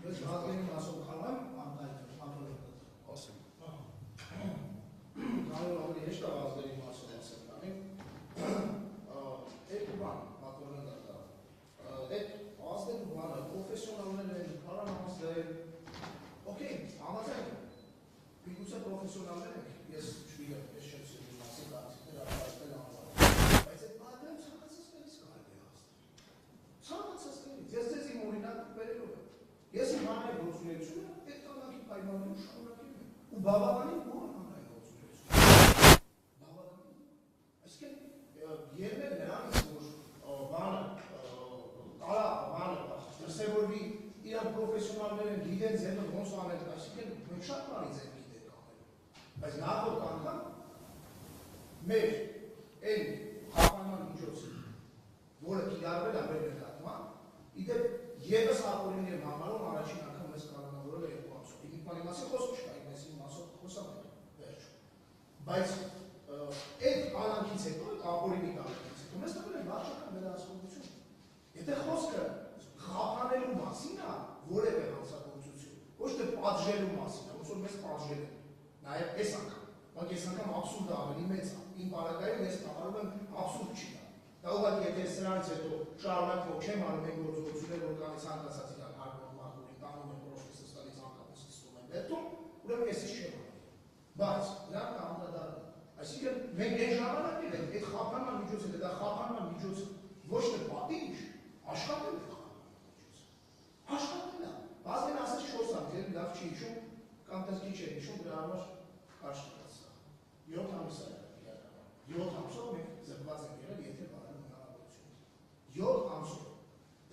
Ես հատկերի մասով խալամ, անկայտ ապրել Ասեմ։ Կարող ավելի հեշտ է ազգերի մասով ասել կանի։ Այդ բան, պատվորեն դա։ Այդ ազգերի բանը, պրոֆեսիոնալներ են, քարանամասներ, օքեյ, համաձայն եմ։ Միգուցե պրոֆեսիոնալներ ենք, ես չգիտեմ, ես չեմ սիրում մասի կարծիքներ ապարել անվան։ Բայց այդ բանը ցանկացածներից կարելի է հասնել։ Ցանկացածներից, ես ձեզ իմ օրինակը բերելով եմ։ Ես իմ հանրային գործունեությունը այդ կամակի պայմաններում շարունակել եմ։ Ու բավականին բուրը հանրային գործունեություն։ Բավականին։ Այսինքն ելնել նրանից, որ բանը, կարա բանը, դրսևորվի իրան պրոֆեսիոնալներ են, գիտեն ձևը ոնց անել, այսինքն մենք շատ բանից ենք գիտենք անել։ Բայց նախորդ անգամ մեր այն խափանման միջոցը, որը կիրառվել է մեր նկատմամբ, իդեպ ևս ապօրինի համարում առաջին անգամ մեզ կանոնավորել է երկու ամսով։ Մի բանի մասին խոսք չկա, այս իմ մասով խոսամ եմ, վերջ։ Բայց այդ անանքից հետո, այդ ապօրինի կանոնից հետո, մեզ տվել են վարչական վերահսկողություն։ Եթե խոսքը խափանելու մասին է, որևէ հանցագործություն, ոչ թե պատժելու մասին է, ոնց որ մեզ պատժել են, նաև այս անգամ, բայց այս անգամ աբսուրդը ավելի մեծ է, իմ պարագայում ես համարում եմ աբսուրդ չի դա։ Դա ուղղակի եթե սրանից հետո շարունակվող չեմ անում այն գործողությունները, որ կանից հանկացած իրան հարգող մարդուրին տանում են պրոֆեսոր ստալից անկապը սկսվում են դեպքում, ուրեմն ես չեմ անում։ Բայց նրանք անդրադառնում են։ Այսինքն մենք այն ժամանակներ ենք, այդ խափանման միջոցը, դա խափանման միջոցը ոչ թե պատիժ, աշխատել է խափանման միջոցը։ Աշխատել է։ Բազմեն ասած 4 ամիս, լավ չի հիշում, կամ դες քիչ է հիշում, դրա համար կարճ տվեցա։ 7 ամիս է իրականում։ 7 ամսով մենք զրկված ենք եղել, եթե բարել հնարավորություն։ 7 ամսով։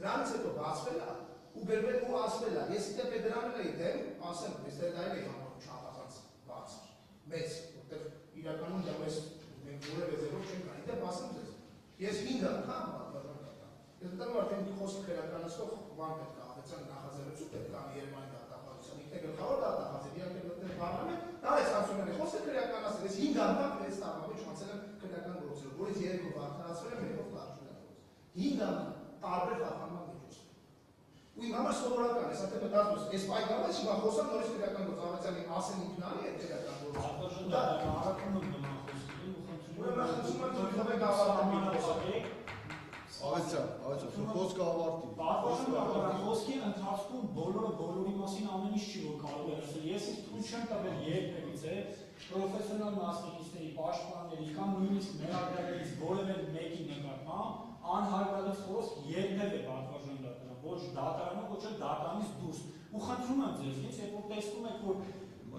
Դրանից հետո բացվել է ու գրվել ու ասվել է։ Ես իդեպ դրանն էի դեմ, ասեմ, ես դա էի համարում չափազանց բարձր, մեծ, որտեղ իրականում դա մեզ մենք որևէ ձևով չենք κάνει։ Իդեպ ասեմ ձեզ, ես 5 անգամ պատվական կատա։ Ես դեռ արդեն խոսք քերականացող բան պետք է ավեցան նախաձեռնություն պետք է Երևանի դատախազության, ինքն է գլխավոր դատախազը, իրանք էլ մտնել բառնում են, դա է սանքցիոները խոսքը քերականացել, ես 5 անգամ 6 տարվա մեջ անցել եմ քրեական գործերով, որից 2 վարդարացվել եմ, 1-ով կարճունակ գործ։ 5 անգամ տարբեր խափանման միջոցներ։ Ու իմ համար սովորական է, սա թե մտածում ես, ես պայքարված հիմա խոսամ նորից քրեական գործ, ավեցյալի ասեն ինքնանի է քրեական գործ։ Դա առաքում եմ նման խոսքերին ու խնդրում եմ խնդրում եմ Ավեցյան, խոսքը ավարտի։ Պատվաստան խոսքի ընթացքում բոլորը բոլորի մասին ամեն ինչ չի որ կարող է ասել։ Ես ինձ թույլ չեմ տվել երբևիցե պրոֆեսիոնալ մասնակիցների, պաշտպանների կամ նույնիսկ մեղադրակից որևէ մեկի նկատմամբ անհարմարից խոսք երբևէ պատվաստան դատարան, ոչ դատարանում, ոչ էլ դատարանից դուրս։ Ու խնդրում եմ ձեզնից, երբ որ տեսնում եք, որ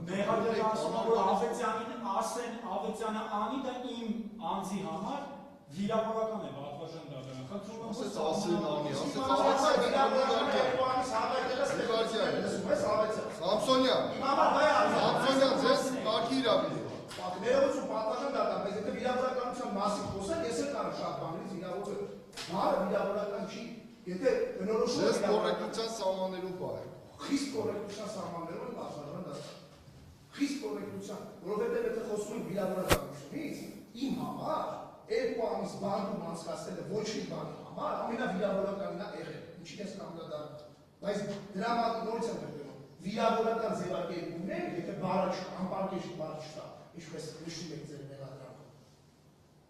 մեղադրակը ասում է, որ Ավետյանին ասեն, Ավետյանը անի, դա իմ անձի համար վիրավորական է պատվաստան դատարան։ Խնդրում եմ ասեց ասեն անի, ասեց Սամսոնյան, ձեզ կարգի իրավիճ։ Ներողություն պատվաստան դատարան, բայց եթե վիրավորականության մասին խոսեն, ես էլ կարող շատ բաներից վիրավորել։ Բարը վիրավորական չի, եթե բնորոշում Ձեզ կոռեկտության սահմաններում պահեք։ Խիստ կոռեկտության սահմաններում են պատվաստան դատարան։ Խիստ կոռեկտության, որովհետև եթե խոսում ենք վիրավորականությունից, իմ համար 2 ամիս բանտում անցկացնելը ոչ մի բանի համար ամենավիրավորականն է եղել, ինչի ես կանդադառնում։ Բայց դրա համար նորից եմ գրում, վիրավորական ձևակերպումները, եթե բառը չկա, անպարկեշտ բառ չկա, ինչպես նշում եք ձեր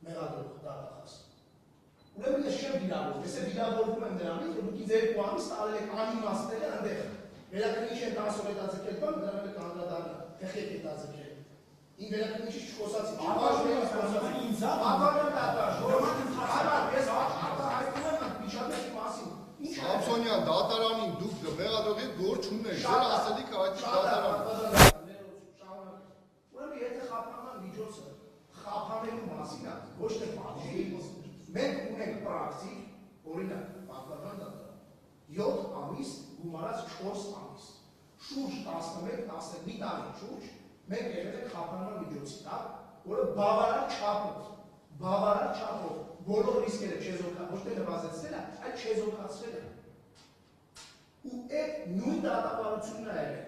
մեղադրող դատախազ։ Ուրեմն ես չեմ վիրավորվում, ես վիրավորվում եմ նրանից, որ դուք ինձ 2 ամիս տարել եք անիմաստները այնտեղ։ Վերակնիչ են 10 օր հետաձգել բան, դրանով է կանդադառնա, թեխեք հետաձգել։ Ին վերակնիչի չխոսացի, չվարժում եմ խոսացի, ապարան դատաշ, ես հայտնում եմ միջադեպի մասին։ Սամսոնյան, դատարանին դուք մեղադրող եք գործ չունեք, ձեր ասելիք այդ դատարան։ Ուրեմն եթե խափանման միջոցը խափանելու մասին է, ոչ թե պատժի, մենք ունենք պրակտիկ, օրինակ, պատվաստան դատարան, 7 ամիս գումարած 4 ամիս, շուրջ 11-11 տարի շուրջ, մենք եղել ենք խափանման միջոցի տակ, որը բավարար չափով, բոլոր ռիսկերը չեզոքա, ոչ թե նվազեցնել է, այլ չեզոքացվել է։ Ու այդ նույն դատավարությունն է եղել,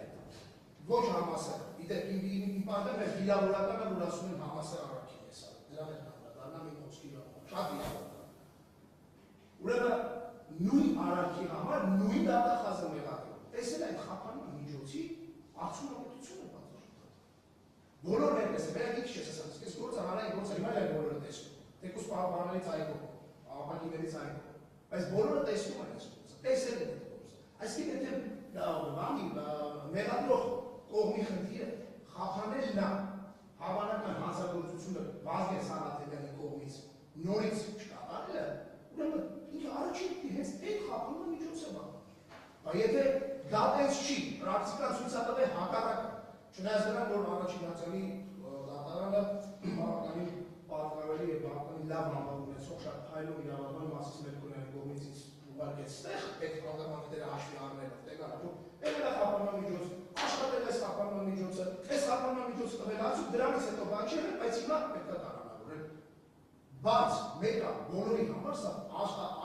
ոչ համասեր, իդեպ իմ պատեմ է վիրավորականը, որ ասում են համասեր առաքին ես արել, դրան է նամրադարնամ իմ խոսքի համար, շատ վիրավորական։ Ուրեմն նույն առաքի համար նույն դատախազը մեղադրում, տեսել այդ արդյունավետություն է պատասխանում։ Բոլորն են տեսել, վերա ինչ ես ասած, այս գործը հանրային գործը հիմա էլ բոլորը տեսնում։ Թեկուզ պահպաններից այգով, ապակիներից այգով, բայց բոլորը տեսնում են այս գործը, տեսել են այդ գործը։ Այսինքն եթե մեղադրող կողմի խնդիրը խափանելն է, հավանական հանցագործությունը Վազգեն Սարհատելյանի կողմից նորից չկատարելը, ուրեմն ինքը առաջին հենց այդ խափանման միջոց է բաղում։ Բայց եթե դա տես չի, պրակտիկան ցույց է տվել հակառակը, չնայած նրան, որ առաջին հացանի դատարանը բավականին պատկառելի եւ բավականին լավ համբավ ունեցող շատ փայլուն իրավաբան մասից մեր կողմից կողմից ուղարկեց ստեղ այդ պրոբլեմները հաշվի առնելով, դե կարա Ելա խափանման միջոց, աշխատել այս խափանման միջոցը, այս խափանման միջոցը տվել ասում, դրանից հետո բան չէ, բայց հիմա պետք է տարանավորել։ Բայց մեկը բոլորի համար սա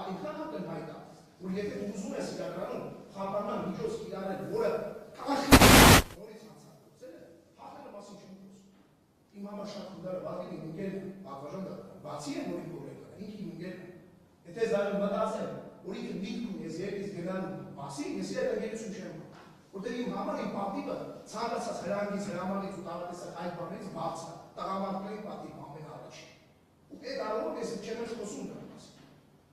այնքան ակնհայտ է, որ եթե ուզում ես իրականում խափանման միջոց կիրառել, որը կանխի նորից հանցագործել է, հաղթելը մասին չեմ խոսում։ Իմ համար շատ խնդիրը Վազգենի իմ ընկերն է, պատվաժան դա, բացի է, որ իմ գորեկը, ինքը իմ ընկերն է։ Եթե զայրը մտածեմ, որ ինքը միտք ունի ես երկից գնալու մասին, ես այդ ընկերություն չեմ ուղղում։ Որտեղ իմ համար իմ պատիվը ցանկացած հրանգից, հրամանից ու տարատեսակ այդ բաներից բաց է, տղամարդկային պատիվ ամենաառաջին։ Ու այդ առումով ես չեմ էլ խոսում դրա մասին։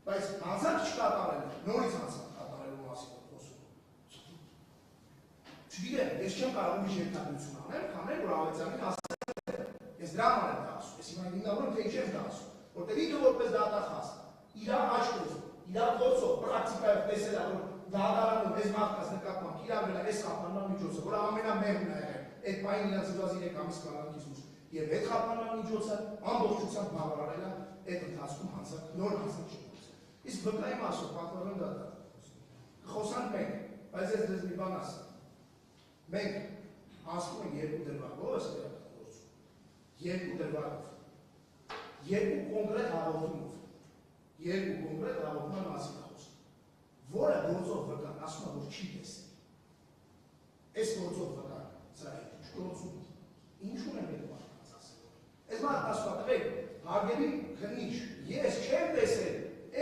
Բայց հանցանք չկատարել, նորից հանցանք կատարելու մասին խոսում։ Չգիտեմ, ես չեմ կարող ուրիշ երկաթություն անել, քանել, որ Ավետյանին ասել ես դրա համար եմ դա ասում, ես հիմա հիմնավորում թե չեմ դա ասում, որտեղ ինքը որպես դատախազ, իր աչքով, իր գործով, պրակտիկայով տեսել է, որ դատարանում այս մարդկանց նկատմամբ կիրառվել է այս խափանման միջոցը, որ ամենամեղմն է եղել, այդ պայն իրաց զուգազի 3 ամիս կալանքից ուշ, եւ այդ խափանման միջոցը ամբողջությամբ բավարարել է այդ ընթացքում հանցակ, նոր հանցակ չի գործել։ Իսկ վկայի մասով պատվորեն դատա։ Խոսանք մենք, բայց ես դες մի բան ասեմ։ Մենք հասնում ենք երկու դրվագով, ըստ գործում։ Երկու դրվագով։ Երկու կոնկրետ հաղորդումով։ Երկու կոնկրետ հաղորդման մասին որը գործով վկան ասում է, որ չի տեսել։ Այս գործով վկան սրա հետ չգործում։ Ինչու են այդ մարդկանց ասել։ Այս մարդը ասում է, տղեկ, հարգելի քննիչ, ես չեմ տեսել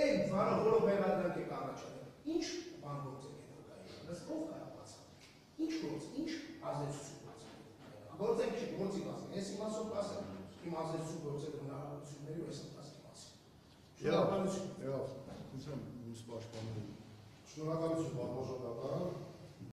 այն բանը, որով մեղադրանք եք առաջադրել։ Ինչ բան գործ եք այդ վկայի։ Բայց ով կարող բացատրել։ Ինչ գործ, ինչ ազդեցություն բացատրել։ Գործենք չի, գործի մասին։ Ես իմ ասում կասեմ, իմ ազդեցություն գործել հնարավորությունների ու այս ընթացքի մասին։ Շնորհակալություն։ Եվ, ուսում, ուսպաշտպանել Շնորհակալություն, պատվոշատական։